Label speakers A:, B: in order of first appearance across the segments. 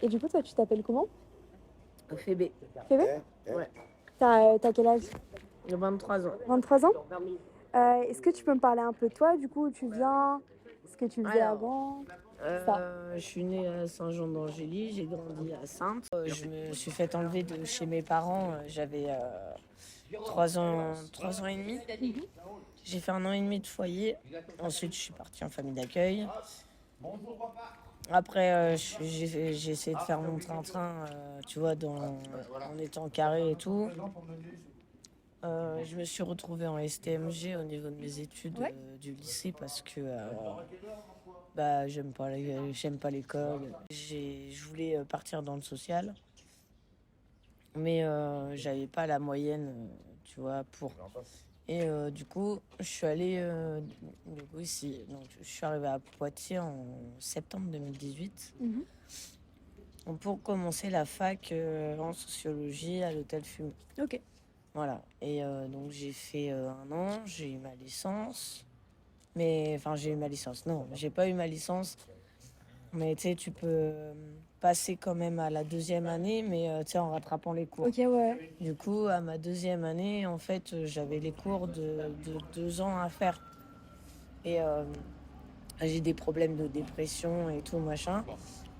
A: Et du coup, toi, tu t'appelles comment?
B: Fébé.
A: Fébé?
B: Ouais.
A: T'as quel âge?
B: J'ai 23 ans.
A: 23 ans? Est-ce que tu peux me parler un peu de toi, du coup, où tu viens? Ce que tu faisais
B: Alors,
A: avant? Ça.
B: je suis née à Saint-Jean-d'Angély, j'ai grandi à Saintes. Je me suis fait enlever de chez mes parents, j'avais 3 ans et demi. J'ai fait 1 an et demi de foyer. Ensuite, je suis partie en famille d'accueil. Après, j'ai essayé de faire mon train-train, tu vois, en étant carré et tout. Je me suis retrouvée en STMG au niveau de mes études
A: Ouais.
B: du lycée parce que j'aime pas l'école. Je voulais partir dans le social, mais j'avais pas la moyenne, tu vois, pour. Et du coup, je suis allée du coup, ici. Donc, je suis arrivée à Poitiers en septembre 2018
A: Mhm.
B: pour commencer la fac en sociologie à l'Hôtel Fumé.
A: Ok.
B: Voilà. Et donc, j'ai fait 1 an, j'ai eu ma licence. Mais enfin, j'ai eu ma licence. Non, j'ai pas eu ma licence. Mais tu sais, tu peux passer quand même à la deuxième année, mais tu sais, en rattrapant les cours.
A: Ok, ouais.
B: Du coup, à ma deuxième année, en fait, j'avais les cours de 2 ans à faire. Et j'ai des problèmes de dépression et tout, machin.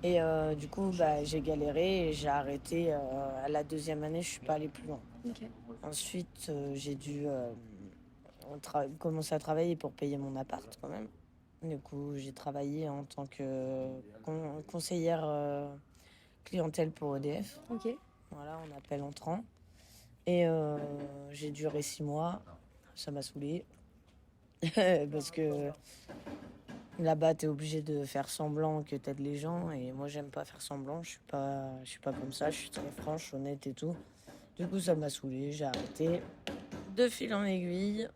B: Et du coup, bah, j'ai galéré et j'ai arrêté. À la deuxième année, je suis pas allée plus loin.
A: Ok.
B: Ensuite, j'ai dû commencer à travailler pour payer mon appart quand même. Du coup, j'ai travaillé en tant que conseillère clientèle pour EDF.
A: Ok.
B: Voilà, on appelle entrant. Et j'ai duré 6 mois. Ça m'a saoulée. Parce que là-bas, tu es obligé de faire semblant que tu aides les gens. Et moi, j'aime pas faire semblant. Je suis pas comme ça. Je suis très franche, honnête et tout. Du coup, ça m'a saoulée. J'ai arrêté. De fil en aiguille,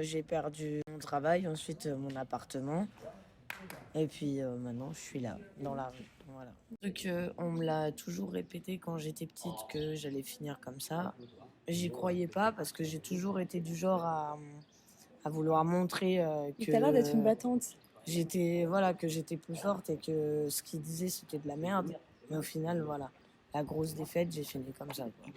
B: j'ai perdu mon travail, ensuite mon appartement. Et puis maintenant, je suis là, dans la rue. Voilà. On me l'a toujours répété quand j'étais petite que j'allais finir comme ça. J'y croyais pas parce que j'ai toujours été du genre à vouloir montrer
A: T'as l'air d'être une
B: que
A: battante.
B: que j'étais plus forte et que ce qu'ils disaient c'était de la merde. Mais au final, voilà, la grosse défaite, j'ai fini comme ça, quoi.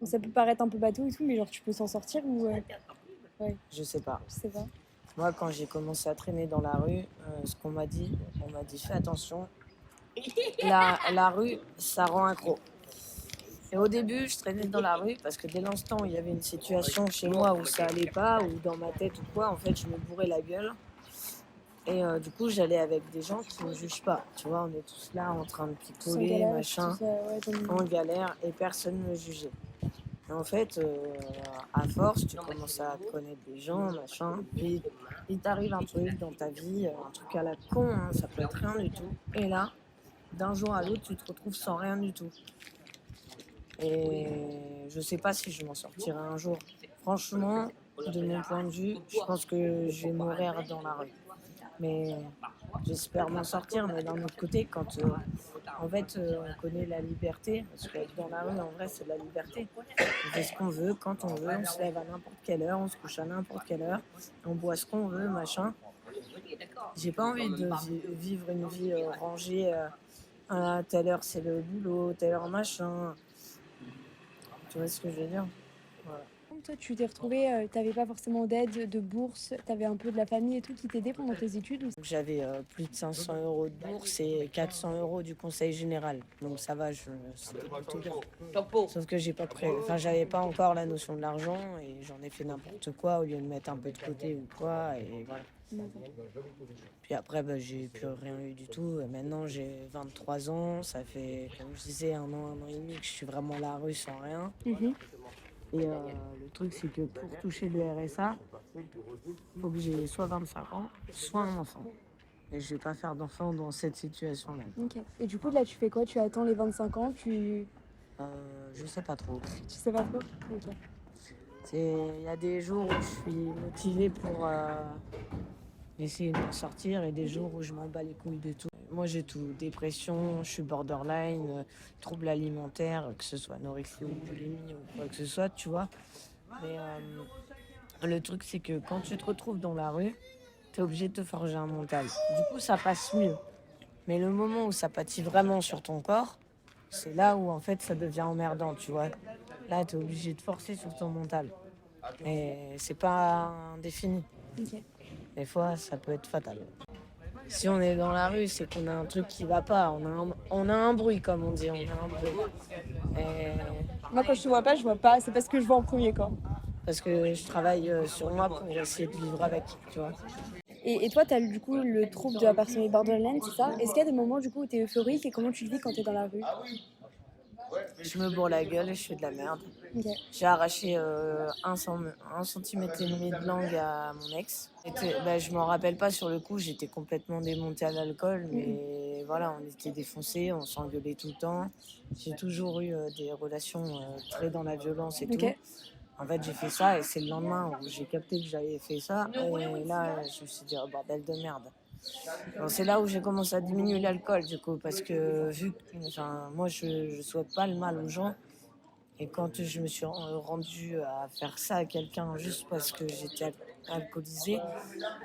A: Ça peut paraître un peu bateau et tout, mais genre, tu peux s'en sortir ou... Ouais,
B: Je sais pas.
A: je sais pas.
B: Moi, quand j'ai commencé à traîner dans la rue, ce qu'on m'a dit, on m'a dit fais attention. La rue, ça rend accro. Et au début, je traînais dans la rue parce que dès l'instant où il y avait une situation chez moi où ça allait pas, ou dans ma tête ou quoi, en fait, je me bourrais la gueule. Et du coup, j'allais avec des gens qui ne jugent pas. Tu vois, on est tous là en train de
A: Tous en
B: picoler,
A: galère, tout
B: machin,
A: ça, ouais,
B: en galère, et personne ne me jugeait. Et en fait, à force, tu commences à connaître des gens, machin, puis il t'arrive un truc dans ta vie, un truc à la con, hein, ça peut être rien du tout. Et là, d'un jour à l'autre, tu te retrouves sans rien du tout. Et je sais pas si je m'en sortirai un jour. Franchement, de mon point de vue, je pense que je vais mourir dans la rue. Mais j'espère m'en sortir. Mais d'un autre côté, quand en fait on connaît la liberté, parce que dans la rue, en vrai, c'est de la liberté. On fait ce qu'on veut, quand on veut, on se lève à n'importe quelle heure, on se couche à n'importe quelle heure, on boit ce qu'on veut, machin. J'ai pas envie de vivre une vie rangée. À telle heure, c'est le boulot, telle heure, machin. Tu vois ce que je veux dire? Voilà.
A: Toi, tu t'es retrouvée, t'avais pas forcément d'aide, de bourse, t'avais un peu de la famille et tout qui t'aidait pendant tes études ou...
B: J'avais plus de 500 euros de bourse et 400 euros du conseil général. Donc ça va, c'était plutôt bien. Sauf que j'avais pas encore la notion de l'argent et j'en ai fait n'importe quoi au lieu de mettre un peu de côté ou quoi. Et voilà. Puis après, bah, j'ai plus rien eu du tout. Et maintenant, j'ai 23 ans. Ça fait, comme je disais, 1 an et demi que je suis vraiment à la rue sans rien.
A: Mhm.
B: Et le truc, c'est que pour toucher le RSA, il faut que j'ai soit 25 ans, soit un enfant. Et je vais pas faire d'enfant dans cette situation-là.
A: Ok. Et du coup, là, tu fais quoi? Tu attends les 25 ans,
B: Je sais pas trop.
A: tu sais pas trop? Ok.
B: Il y a des jours où je suis motivée pour essayer de m'en sortir et des jours où je m'en bats les couilles de tout. Moi, j'ai tout. Dépression, je suis borderline, troubles alimentaires, que ce soit anorexie ou boulimie ou quoi que ce soit, tu vois. Mais le truc, c'est que quand tu te retrouves dans la rue, t'es obligé de te forger un mental. Du coup, ça passe mieux. Mais le moment où ça pâtit vraiment sur ton corps, c'est là où en fait ça devient emmerdant, tu vois. Là, tu es obligé de forcer sur ton mental. Et c'est pas indéfini.
A: Ok.
B: Des fois, ça peut être fatal. Si on est dans la rue, c'est qu'on a un truc qui va pas. On a un bruit, comme on dit. On a un bruit. Et
A: Moi, quand je te vois pas, je vois pas. C'est parce que je vois en premier, quoi.
B: parce que je travaille sur moi pour essayer de vivre avec, tu vois.
A: Et toi, tu as du coup le trouble de la personnalité borderline, c'est ça? Est-ce qu'il y a des moments du coup où tu es euphorique et comment tu le vis quand tu es dans la rue?
B: Je me bourre la gueule et je fais de la merde.
A: Ok.
B: J'ai arraché 1 centimètre et demi de langue à mon ex. Je m'en rappelle pas sur le coup, j'étais complètement démontée à l'alcool, mais voilà, on était défoncés, on s'engueulait tout le temps. J'ai toujours eu des relations très dans la violence et
A: Ok.
B: tout. En fait, j'ai fait ça et c'est le lendemain où j'ai capté que j'avais fait ça. Et là, je me suis dit, oh bordel de merde. Donc, c'est là où j'ai commencé à diminuer l'alcool, du coup, parce que vu que moi, je souhaite pas le mal aux gens. Et quand je me suis rendue à faire ça à quelqu'un juste parce que j'étais alcoolisée,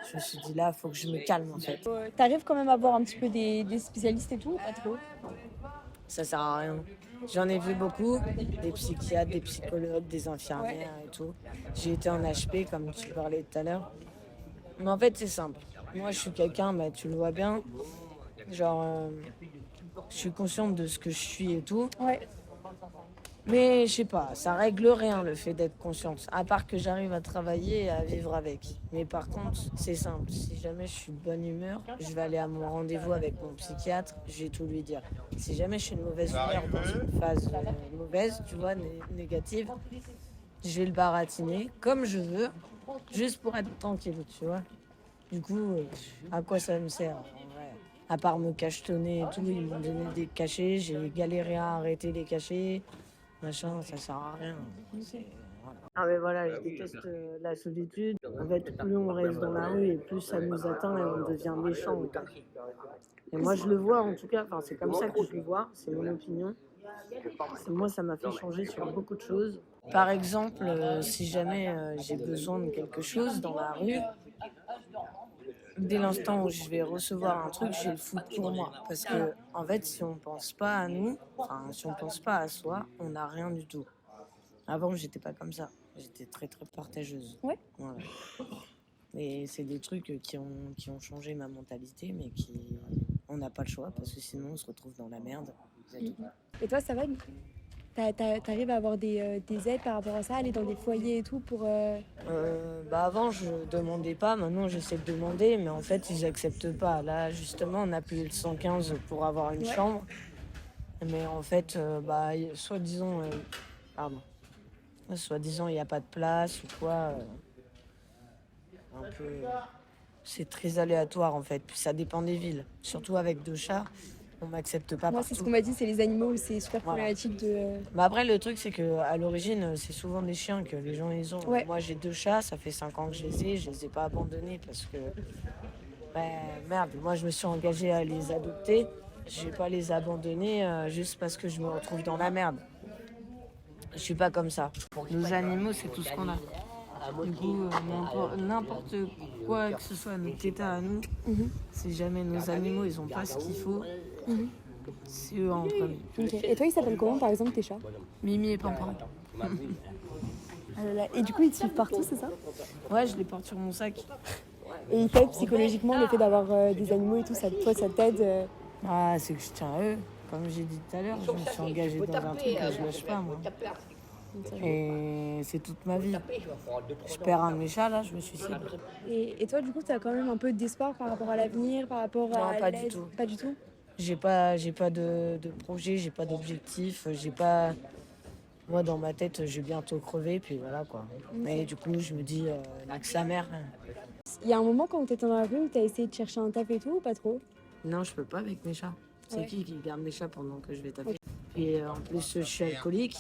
B: je me suis dit là, il faut que je me calme en fait.
A: T'arrives quand même à voir un petit peu des spécialistes et tout, pas trop?
B: Ça sert à rien. J'en ai vu beaucoup, des psychiatres, des psychologues, des infirmières et tout. J'ai été en HP comme tu parlais tout à l'heure. Mais en fait, c'est simple. Moi, je suis quelqu'un, tu le vois bien, genre, je suis consciente de ce que je suis et tout.
A: Ouais.
B: Mais je sais pas, ça règle rien le fait d'être consciente, à part que j'arrive à travailler et à vivre avec. Mais par contre, c'est simple, si jamais je suis de bonne humeur, je vais aller à mon rendez-vous avec mon psychiatre, je vais tout lui dire. Si jamais je suis de mauvaise humeur dans une phase mauvaise, tu vois, négative, je vais le baratiner comme je veux, juste pour être tranquille, tu vois. Du coup, à quoi ça me sert en vrai. À part me cachetonner et tout, ils m'ont donné des cachets, j'ai galéré à arrêter les cachets. Machin, ça sert à rien. Voilà. Ah mais voilà, je déteste la solitude. En fait, plus on reste dans la rue et plus ça nous atteint et on devient méchant. Et moi, je le vois en tout cas, enfin, c'est comme ça que je le vois, c'est mon opinion. Moi, ça m'a fait changer sur beaucoup de choses. Par exemple, si jamais j'ai besoin de quelque chose dans la rue, dès l'instant où je vais recevoir un truc, je vais le foutre pour moi. Parce que, en fait, si on pense pas à nous, enfin, si on pense pas à soi, on n'a rien du tout. Avant, j'étais pas comme ça. J'étais très, très partageuse.
A: Ouais.
B: Voilà. Et c'est des trucs qui ont changé ma mentalité, mais on n'a pas le choix parce que sinon, on se retrouve dans la merde. C'est tout.
A: Et toi, ça va? T'arrives à avoir des aides par rapport à ça, aller dans des foyers et tout pour...
B: Avant, je demandais pas. Maintenant, j'essaie de demander, mais en fait, ils acceptent pas. Là, justement, on a appelé le 115 pour avoir une chambre. Mais en fait, soi-disant, soi-disant, il n'y a pas de place ou quoi. Un peu, c'est très aléatoire en fait. Puis ça dépend des villes. Surtout avec 2 chats, on m'accepte pas
A: Moi,
B: partout.
A: c'est ce qu'on m'a dit, c'est les animaux, c'est super
B: Voilà.
A: problématique de...
B: Mais après, le truc, c'est que à l'origine, c'est souvent des chiens que les gens ils ont.
A: Ouais.
B: Moi, j'ai 2 chats, ça fait 5 ans que je les ai pas abandonnés parce que, merde, moi, je me suis engagée à les adopter. Je vais pas les abandonner juste parce que je me retrouve dans la merde. Je suis pas comme ça. Nos animaux, c'est tout ce qu'on a. Du coup, n'importe quoi que ce soit notre état à nous, si jamais nos animaux ils ont pas ce qu'il faut, c'est eux en premier.
A: Ok. Et toi, ils s'appellent comment par exemple tes chats?
B: Mimi et Pampan.
A: Ah là là. Et du coup, ils te suivent partout, c'est ça?
B: Ouais, je les porte sur mon sac.
A: Et ils t'aident psychologiquement, le fait d'avoir des animaux et tout, toi, ça t'aide
B: Ah, c'est que je tiens à eux. Comme j'ai dit tout à l'heure, je me suis engagée dans un truc que je lâche pas moi. Et c'est toute ma vie. Je perds un de mes chats là, je me suicide.
A: Et toi, du coup, tu as quand même un peu d'espoir par rapport à l'avenir, par rapport à
B: Non, pas du
A: l'aide?
B: tout.
A: Pas du tout?
B: J'ai pas de projet, j'ai pas d'objectif, j'ai pas. Moi, dans ma tête, je vais bientôt crever, puis voilà quoi. Mais du coup, je me dis, nique sa mère.
A: Il y a un moment quand tu étais dans la rue où tu as essayé de chercher un taf et tout, ou pas trop?
B: Non, je peux pas avec mes chats. C'est
A: Ouais.
B: qui garde mes chats pendant que je vais taper? Et en plus, je suis alcoolique.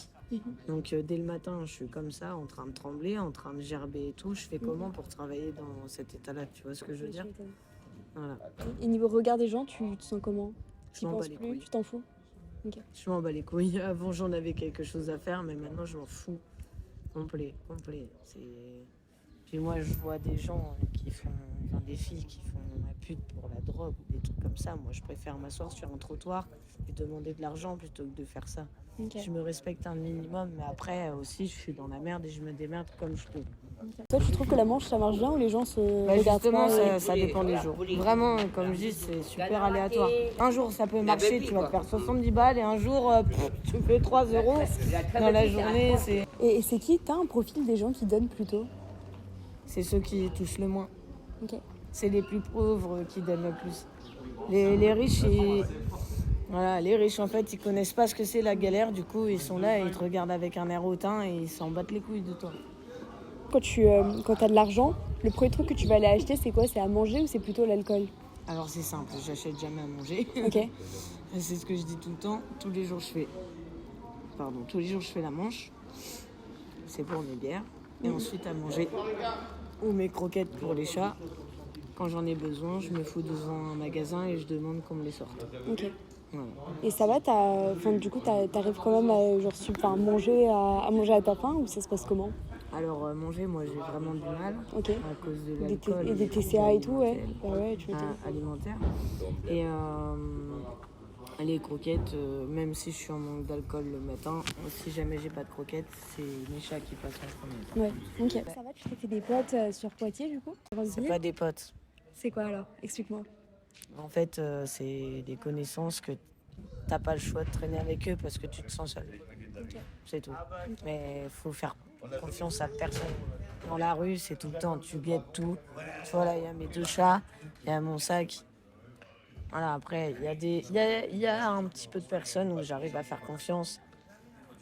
B: Donc, dès le matin, je suis comme ça, en train de trembler, en train de gerber et tout. Je fais comment pour travailler dans cet état-là? Tu vois ce que je veux dire? Voilà.
A: Et niveau regard des gens, tu te sens comment?
B: Je
A: Tu
B: m'en bats
A: penses
B: les
A: plus?
B: couilles.
A: Tu t'en fous?
B: Je m'en bats les couilles. Avant, j'en avais quelque chose à faire, mais maintenant, je m'en fous. Complet. Puis moi, je vois des gens qui font, enfin des filles qui font la pute pour la drogue ou des trucs comme ça. Moi, je préfère m'asseoir sur un trottoir et demander de l'argent plutôt que de faire ça.
A: Ok.
B: Je me respecte un minimum, mais après aussi, je suis dans la merde et je me démerde comme je peux.
A: Toi, tu trouves que la manche ça marche bien ou les gens se regardent
B: Justement,
A: pas
B: ça dépend des jours. Vraiment, comme je dis, c'est super aléatoire. Un jour, ça peut marcher, tu vas te faire 70 balles, et un jour, tu fais 3 euros. Dans la journée,
A: Et c'est qui? T'as un profil des gens qui donnent plutôt?
B: c'est ceux qui touchent le moins.
A: Ok.
B: C'est les plus pauvres qui donnent le plus. Les riches, voilà, les riches, en fait, ils connaissent pas ce que c'est la galère. Du coup, ils sont là et ils te regardent avec un air hautain et ils s'en battent les couilles de toi.
A: Quand t'as de l'argent, le premier truc que tu vas aller acheter, c'est quoi? C'est à manger ou c'est plutôt l'alcool?
B: Alors, c'est simple, j'achète jamais à manger.
A: Ok.
B: C'est ce que je dis tout le temps. Tous les jours, je fais la manche. C'est pour mes bières. Et ensuite, à manger. Ou mes croquettes pour les chats. Quand j'en ai besoin, je me fous devant un magasin et je demande qu'on me les sorte.
A: Ok.
B: Voilà.
A: Et ça va, du coup, t'arrives quand même à manger à ta faim ou ça se passe comment?
B: Alors, manger, moi, j'ai vraiment du mal.
A: Ok.
B: À cause de l'alcool.
A: Et des TCA et tout, ouais. Bah ouais, tu m'étonnes.
B: Alimentaire. Et les croquettes, même si je suis en manque d'alcool le matin, si jamais j'ai pas de croquettes, c'est mes chats qui passent en premier.
A: Ouais, ok. Ça va, tu t'es fait des potes sur Poitiers du coup?
B: C'est pas des potes.
A: C'est quoi alors? Explique-moi.
B: En fait, c'est des connaissances que t'as pas le choix de traîner avec eux parce que tu te sens seul.
A: Ok.
B: C'est tout. Mais faut faire confiance à personne. Dans la rue, c'est tout le temps, tu guettes tout. Tu vois, là, il y a mes 2 chats, il y a mon sac. Voilà, après, il y a un petit peu de personnes où j'arrive à faire confiance.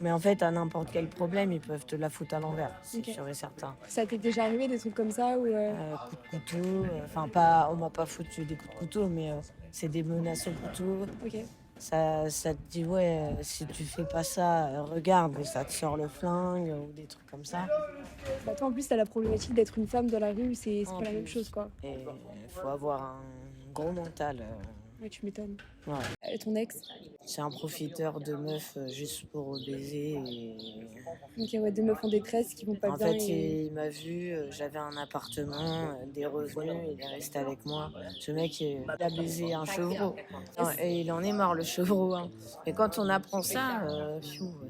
B: Mais en fait, à n'importe quel problème, ils peuvent te la foutre à l'envers, c'est sûr et certain.
A: Ça t'est déjà arrivé des trucs comme ça ou
B: Coups de couteau, pas, on m'a pas foutu des coups de couteau, mais c'est des menaces au couteau.
A: Ok.
B: Ça te dit, ouais, si tu fais pas ça, regarde, et ça te sort le flingue ou des trucs comme ça.
A: Bah toi en plus t'as la problématique d'être une femme dans la rue, c'est pas la même chose quoi.
B: Et il faut avoir un gros mental.
A: Ouais, tu m'étonnes.
B: Ouais.
A: Ton ex?
B: C'est un profiteur de meufs juste pour baiser.
A: Ok, ouais, des meufs en détresse qui vont pas
B: En
A: bien.
B: fait, il m'a vu, j'avais un appartement, des revenus, il est resté avec moi. Ce mec, il a baisé un chevreau. Et il en est marre, le chevreau. Hein. Et quand on apprend ça,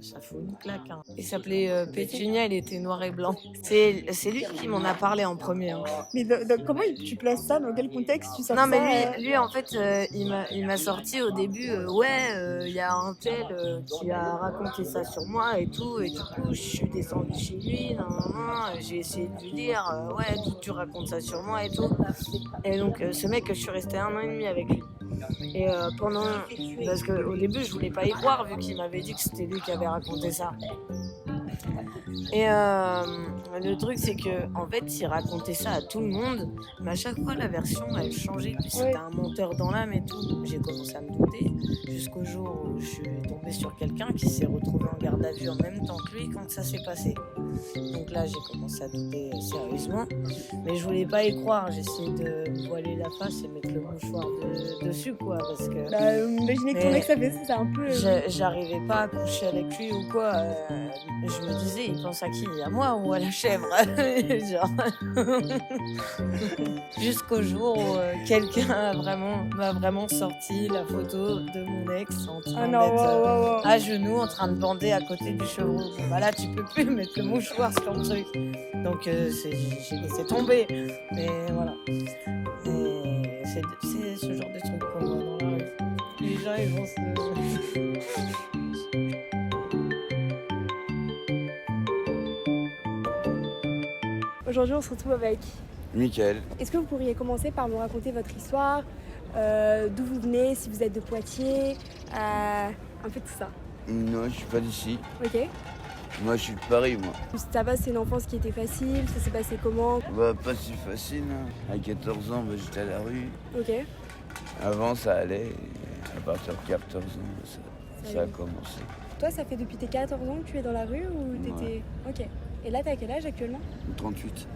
B: ça fout une claque. Hein. Il s'appelait Pétunia, il était noir et blanc. C'est lui qui m'en a parlé en premier. Hein.
A: Mais comment tu places ça? Dans quel contexte tu sors
B: non,
A: ça?
B: mais lui, en fait, il m'a sorti au début, il y a un tel qui a raconté ça sur moi et tout. Et du coup, je suis descendue chez lui, j'ai essayé de lui dire, ouais, d'où tu racontes ça sur moi et tout. Et donc, ce mec, je suis restée 1 an et demi avec lui. Et parce qu'au début, je voulais pas y croire, vu qu'il m'avait dit que c'était lui qui avait raconté ça. Et le truc, c'est que en fait, il racontait ça à tout le monde, mais à chaque fois, la version, elle changeait. Puis c'était un menteur dans l'âme et tout. J'ai commencé à me douter, jusqu'au jour où je suis tombée sur quelqu'un qui s'est retrouvé en garde à vue en même temps que lui quand ça s'est passé. Donc là, j'ai commencé à douter sérieusement, mais je voulais pas y croire. J'ai essayé de me voiler la face et mettre le mouchoir dessus, quoi, parce que...
A: Bah, imaginez que ton ex a fait ça, c'est un peu...
B: J'arrivais pas à coucher avec lui ou quoi. Je me disais, il pense à qui? À moi ou à la chèvre? Genre. Jusqu'au jour où quelqu'un m'a vraiment sorti la photo de mon ex en train d'être à genoux, en train de bander à côté du chevreau. Bon, bah là, tu peux plus mettre le mouchoir sur le truc. Donc j'ai laissé tomber. Mais voilà. Et c'est ce genre de truc qu'on voit dans la rue. Les gens, ils vont se...
A: Aujourd'hui, on se retrouve avec
C: Mickaël.
A: Est-ce que vous pourriez commencer par me raconter votre histoire, d'où vous venez, si vous êtes de Poitiers, un peu tout ça?
C: Non, je suis pas d'ici.
A: Ok.
C: Moi, je suis de Paris, moi.
A: Ça va, c'est une enfance qui était facile, ça s'est passé comment?
C: Bah, pas si facile. Hein. À 14 ans, j'étais à la rue.
A: Ok.
C: Avant, ça allait. À partir de 14 ans, ça a commencé.
A: Toi, ça fait depuis tes 14 ans que tu es dans la rue ou t'étais...
C: Ouais.
A: Ok. Et là, t'as quel âge actuellement?
C: 38.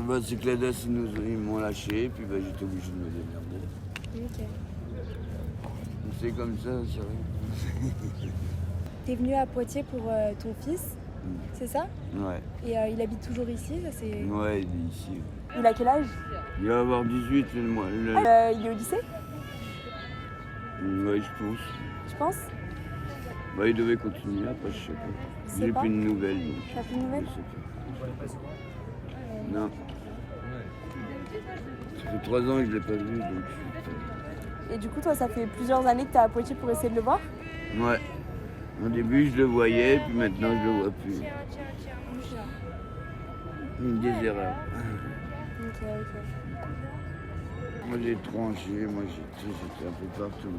C: Bah, c'est que la DAS, ils m'ont lâché, puis bah, j'étais obligé de me démerder.
A: Ok.
C: C'est comme ça, c'est vrai.
A: T'es venu à Poitiers pour ton fils. C'est ça?
C: Ouais.
A: Et il habite toujours ici, ça c'est...
C: Ouais, il est ici.
A: Il a quel âge?
C: Il va avoir 18 le mois.
A: Il est au lycée?
C: Ouais, je pense.
A: Tu penses?
C: Bah, il devait continuer après, je sais pas.
A: sais
C: J'ai
A: pas.
C: plus de nouvelles. Donc,
A: T'as plus de nouvelles?
C: je sais pas. Non. Ça fait 3 ans que je l'ai pas vu, donc je suis pas...
A: Et du coup, toi, ça fait plusieurs années que t'es à Poitiers pour essayer de le voir?
C: Ouais. Au début, je le voyais, puis maintenant, je le vois plus. Des erreurs.
A: Ok, ok.
C: Moi, j'ai tranché, moi, j'étais un peu partout.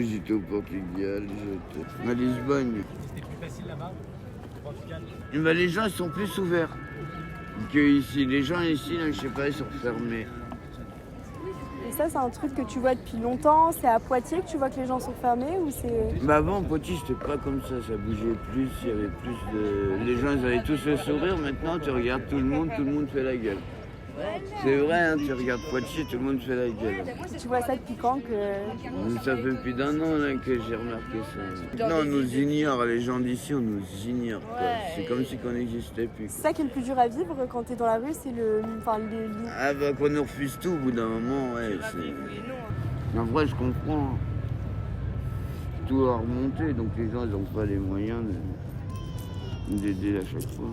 C: J'étais au Portugal, j'étais à Lisbonne.
D: C'était plus facile là-bas, au Portugal?
C: Ben, les gens ils sont plus ouverts que ici. Les gens ici, là, je sais pas, ils sont fermés.
A: Et ça, c'est un truc que tu vois depuis longtemps? C'est à Poitiers que tu vois que les gens sont fermés ou c'est...
C: Bah avant, Poitiers, c'était pas comme ça bougeait plus, il y avait plus de... Les gens, ils avaient tous le sourire. Maintenant, tu regardes tout le monde fait la gueule. C'est vrai, hein, tu regardes Poitiers, tout le monde fait la gueule.
A: Tu vois ça depuis quand que...
C: Ça fait plus d'1 an là, que j'ai remarqué ça. Non, on nous ignore, les gens d'ici, on nous ignore. Quoi. C'est comme si on n'existait plus.
A: C'est ça qui est le plus dur à vivre quand t'es dans la rue, c'est le... Enfin,
C: Ah bah qu'on nous refuse tout au bout d'un moment, ouais. En vrai, je comprends. Tout a remonté, donc les gens, ils n'ont pas les moyens d'aider à chaque fois.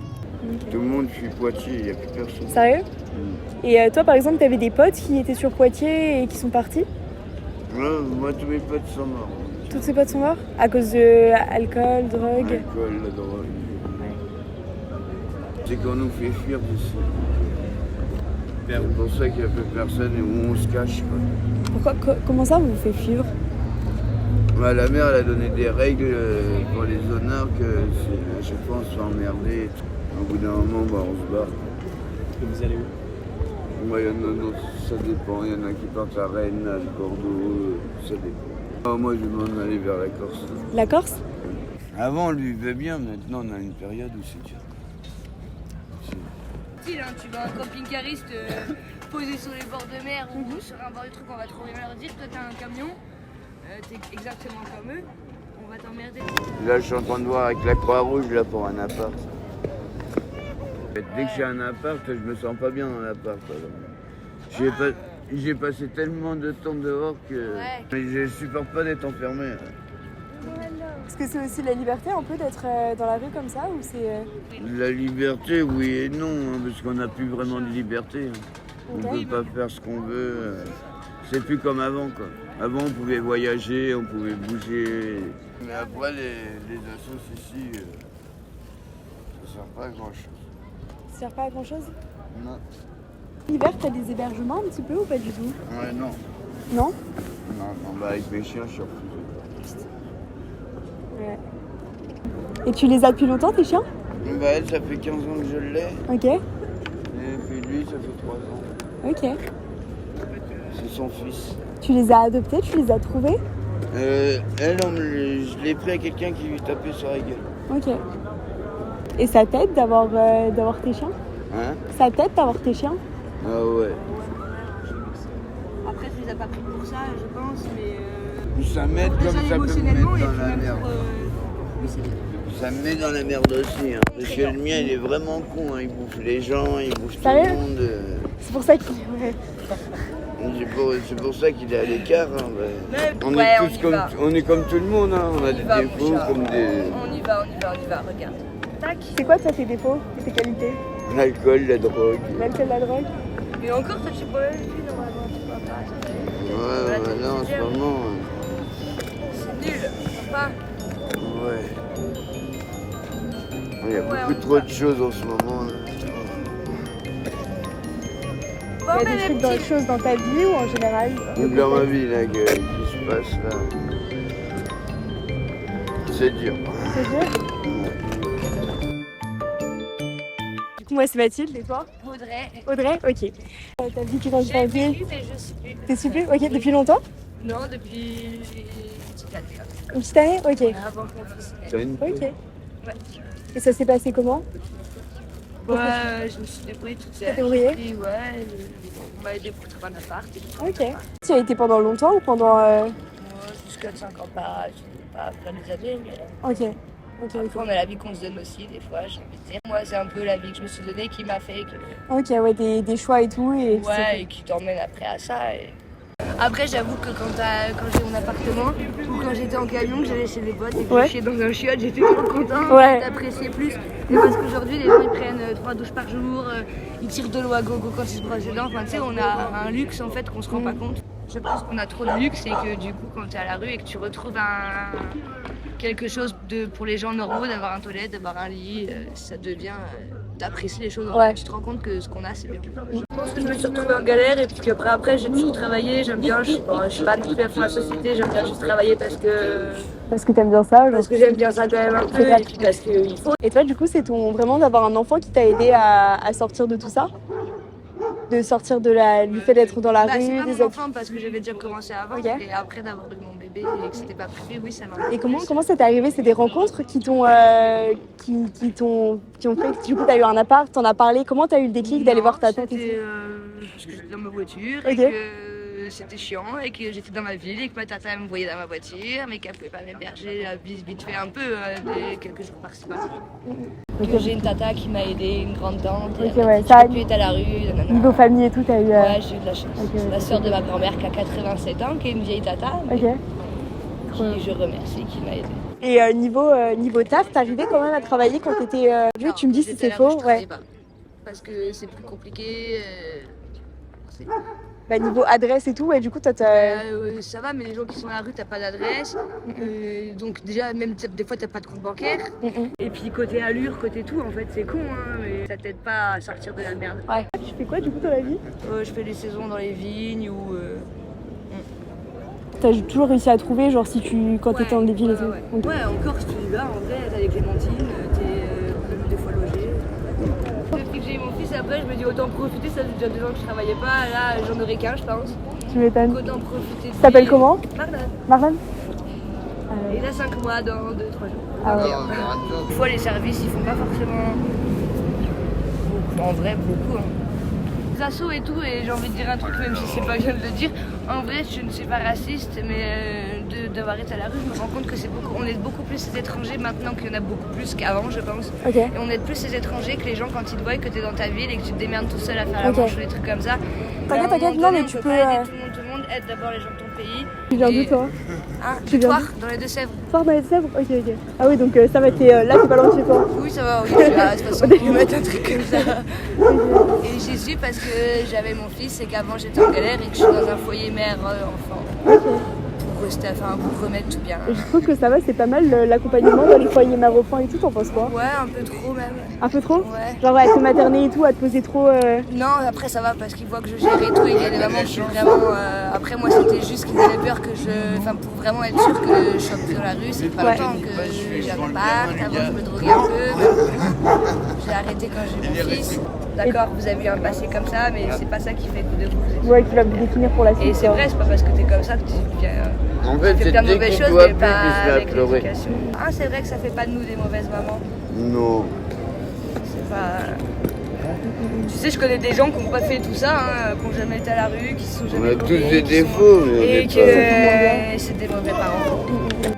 C: Tout le monde fuit Poitiers, il n'y a plus personne.
A: Sérieux? Et toi, par exemple, t'avais des potes qui étaient sur Poitiers et qui sont partis?
C: Ouais, moi, tous mes potes sont morts.
A: Tous tes potes sont morts? À cause de alcool, drogue?
C: L'alcool, la drogue. C'est qu'on nous fait fuir d'ici. C'est pour ça qu'il n'y a plus personne et où on se cache. Quoi.
A: Comment ça vous fait fuir?
C: Bah, la mère, elle a donné des règles pour les honneurs que à chaque fois on se fait emmerder. Au bout d'un moment, bah, on se barre.
D: Et vous allez où?
C: Moi, il y en a d'autres, ça dépend. Il y en a qui partent à Rennes, à Bordeaux, ça dépend. Moi, je vais m'en aller vers la Corse.
A: La Corse?
C: Avant, on le vivait bien. Maintenant, on a une période où c'est dur.
E: Tu vas un camping-cariste posé sur les bords de mer ou sur un bord du truc, on va trop rien leur dire. Toi, t'as un camion, t'es exactement comme eux, on va t'emmerder.
C: Là, je suis en train de voir avec la Croix-Rouge là pour un appart. Dès que j'ai un appart, je me sens pas bien dans l'appart. J'ai passé tellement de temps dehors que je supporte pas d'être enfermé.
A: Est-ce que c'est aussi la liberté un peu d'être dans la rue comme ça ou c'est...
C: La liberté, oui et non, hein, parce qu'on n'a plus vraiment de liberté. On ne peut pas faire ce qu'on veut. C'est plus comme avant, quoi. Avant, on pouvait voyager, on pouvait bouger. Mais après, les assos ici, ça sert pas à grand-chose.
A: Ça sert pas à grand-chose?
C: Non.
A: L'hiver, t'as des hébergements un petit peu ou pas du tout?
C: Ouais, non.
A: Non?
C: Non, bah avec mes chiens, je suis refusé.
A: Ouais. Et tu les as depuis longtemps, tes chiens?
C: Bah elle, ça fait 15 ans que je l'ai.
A: Ok.
C: Et puis lui, ça fait 3 ans.
A: Ok.
C: C'est son fils.
A: Tu les as adoptés? Tu les as trouvés?
C: Elle, je l'ai pris à quelqu'un qui lui tapait sur la gueule.
A: Ok. Et ça t'aide d'avoir tes chiens?
C: Hein?
A: Ça t'aide d'avoir tes chiens?
C: Ah ouais.
E: Après, tu les as pas pris pour ça, je pense, mais.
C: Ça m'aide comme ça peut me
E: émotionnellement
C: mettre
E: et
C: dans
E: puis
C: la
E: même
C: merde.
E: pour. Oui, c'est bien.
C: Ça me met dans la merde aussi. Hein. Parce que le mien, il est vraiment con. Hein. Il bouffe les gens, il bouffe tout
A: Sérieux?
C: le monde.
A: C'est pour ça qu'il... Ouais.
C: C'est pour ça qu'il est à l'écart. Hein.
E: Mais
C: On
E: ouais,
C: est
E: on
C: tous
E: y
C: comme,
E: va.
C: on est comme tout le monde. Hein. On a des
E: va,
C: défauts
E: mon chat.
C: comme des...
E: On y va, regarde. Tac.
A: C'est quoi toi tes défauts et tes qualités?
C: L'alcool, la drogue.
A: L'alcool, la drogue?
E: Et encore, toi, tu sais pas lui, normalement, tu vois pas.
C: Ouais, là en ce moment...
E: C'est nul, pas.
C: Ouais. Il y a
E: Ouais,
C: beaucoup
E: on
C: trop
E: va.
C: de choses en ce moment. Là.
A: Il y a des trucs dans les choses dans ta vie ou en général?
C: Dans ma vie là, qui se passe là. C'est dur.
A: C'est dur? Du coup, moi c'est Mathilde et toi?
E: Audrey.
A: Audrey? Ok. T'as dit que dans
E: J'ai
A: le
E: vécu, mais je suis plus.
A: T'es super? Ok, depuis longtemps?
E: Non, depuis une petite année.
A: Une petite année? Ok.
E: Avant qu'on fasse.
C: T'as une
A: Ok.
E: Ouais.
A: Et ça s'est passé comment?
E: Ouais, je me suis débrouillée toute seule.
A: T'as débrouillé?
E: Et ouais, on m'a aidé pour trouver un appart. Et tout.
A: Ok. Tu as été pendant longtemps ou pendant...
E: Jusqu'à 5 ans, pas après des années, mais.
A: Ok.
E: Après, on a la vie qu'on se donne aussi, des fois, j'ai envie de dire. Moi, c'est un peu la vie que je me suis donnée qui m'a fait que...
A: Ok, ouais, des choix et tout. Et
E: Ouais, et qui t'emmène après à ça. Après, j'avoue que quand j'ai mon appartement ou quand j'étais en camion, que j'allais chez les potes et que je chiais dans un chiotte, j'étais trop contente, j'appréciais plus. Et parce qu'aujourd'hui, les gens ils prennent 3 douches par jour, ils tirent de l'eau à gogo quand ils se brossent les dents. Enfin, tu sais, on a un luxe en fait qu'on se rend pas compte. Je pense qu'on a trop de luxe et que du coup, quand tu es à la rue et que tu retrouves quelque chose pour les gens normaux, d'avoir un toilette, d'avoir un lit, ça devient d'apprécier les choses. Tu te rends compte que ce qu'on a, c'est bien. Je pense que je me suis retrouvée en galère et puis qu'après j'ai toujours travaillé, j'aime bien, je suis pas non plus à fond la société, j'aime bien juste travailler parce que
A: t'aimes bien ça.
E: Parce que j'aime bien ça quand même un peu et puis parce qu'il faut.
A: Et toi, du coup, c'est vraiment d'avoir un enfant qui t'a aidé à sortir de tout ça? De sortir du fait d'être dans la rue,
E: c'est pas
A: des
E: mon enfant parce que j'avais déjà commencé avant et après d'avoir eu mon bébé et que c'était pas prévu, oui ça m'a.
A: Et comment ça t'est arrivé? C'est des rencontres qui t'ont qui ont fait que du coup t'as eu un appart, t'en as parlé, comment t'as eu le déclic d'aller voir ta tante?
E: C'était parce que j'étais dans ma voiture et que c'était chiant et que j'étais dans ma ville et que ma tata me voyait dans ma voiture mais qu'elle pouvait pas m'héberger vite fait un peu quelques jours par-ci par-là. Que j'ai une tata qui m'a aidé, une grande tante, qui est à la rue.
A: Niveau famille et tout, t'as eu...
E: Ouais, j'ai eu de la chance. La sœur de ma grand-mère qui a 87 ans, qui est une vieille tata, qui je remercie, qui m'a aidé.
A: Et niveau taf, t'arrivais quand même à travailler quand t'étais vieux? Tu me dis si c'est faux?
E: Ouais. Pas, parce que c'est plus compliqué.
A: Niveau adresse et tout, du coup, toi,
E: ça va, mais les gens qui sont à la rue, t'as pas d'adresse. Donc, déjà, même des fois, t'as pas de compte bancaire. Et puis, côté allure, côté tout, en fait, c'est con, hein, mais ça t'aide pas à sortir de la merde.
A: Ouais. Tu fais quoi, du coup, dans la vie?
E: Je fais les saisons dans les vignes ou.
A: T'as toujours réussi à trouver, genre, quand t'étais dans des villes et tout?
E: Ouais, encore, si tu y vas, en vrai, t'as des clémentines, t'es des fois logé. Depuis que j'ai eu mon fils, après, je me dis autant profiter, ça fait déjà 2 ans que je travaillais pas, là, j'en aurais qu'un, je pense.
A: Tu m'étonnes.
E: Autant profiter. Tu
A: t'appelles comment? Marlène.
E: Il a 5 mois dans 2-3 jours.
A: Ah ouais.
E: Des fois, les services, ils font pas forcément beaucoup, en vrai, beaucoup. Les assos et tout, et j'ai envie de dire un truc, même si c'est pas bien de le dire. En vrai, je ne suis pas raciste, mais d'avoir été à la rue, je me rends compte que on est beaucoup plus ces étrangers maintenant qu'il y en a beaucoup plus qu'avant, je pense.
A: Okay.
E: Et on est plus ces étrangers que les gens quand ils te voient que tu es dans ta ville et que tu te démerdes tout seul à faire la manche ou des trucs comme ça.
A: T'inquiète, non, mais tu peux
E: aider tout le monde, aide d'abord les gens de ton pays.
A: Tu viens d'où, toi?
E: Du Thouars, dans les Deux-Sèvres.
A: Thouars, dans les Deux-Sèvres? Ok. Ah oui, donc ça va, là, t'es pas loin de chez toi?
E: Oui, ça va, oui, de toute façon, on peut mettre un truc comme ça. Et j'y suis parce que j'avais mon fils et qu'avant j'étais en galère et que je suis dans un foyer mère-enfant. Pour remettre tout bien.
A: Et je trouve que ça va, c'est pas mal l'accompagnement dans les foyers mère-enfant et tout, t'en penses quoi?
E: Ouais, un peu trop même.
A: Un peu trop?
E: Ouais.
A: Genre à te materner et tout, à te poser trop...
E: Non, après ça va parce qu'ils voient que je gère et tout et il y a des mamans qui vraiment... Après moi c'était juste qu'ils avaient peur que pour vraiment être sûr que je sois plus dans la rue, c'est pas longtemps que j'apparte, avant je me droguais un peu. J'ai arrêté quand j'ai eu mon fils. D'accord, vous avez eu un passé comme ça, mais c'est pas ça qui fait de vous.
A: Ouais, qui va me définir pour la suite.
E: Et c'est vrai, c'est pas parce que t'es comme ça que tu deviens...
C: En fait, c'est
E: plein de
C: dès
E: mauvaises
C: qu'il
E: choses,
C: doit
E: mais
C: plus
E: pas
C: qu'il se met à
E: avec
C: pleurer.
E: l'éducation. C'est vrai que ça fait pas de nous des mauvaises mamans.
C: Non.
E: C'est pas... Tu sais, je connais des gens qui n'ont pas fait tout ça, qui n'ont jamais été à la rue, qui se sont jamais
C: On a tous
E: drogués,
C: des défauts, mais on
E: et
C: est
E: que
C: pas...
E: c'est des mauvais parents.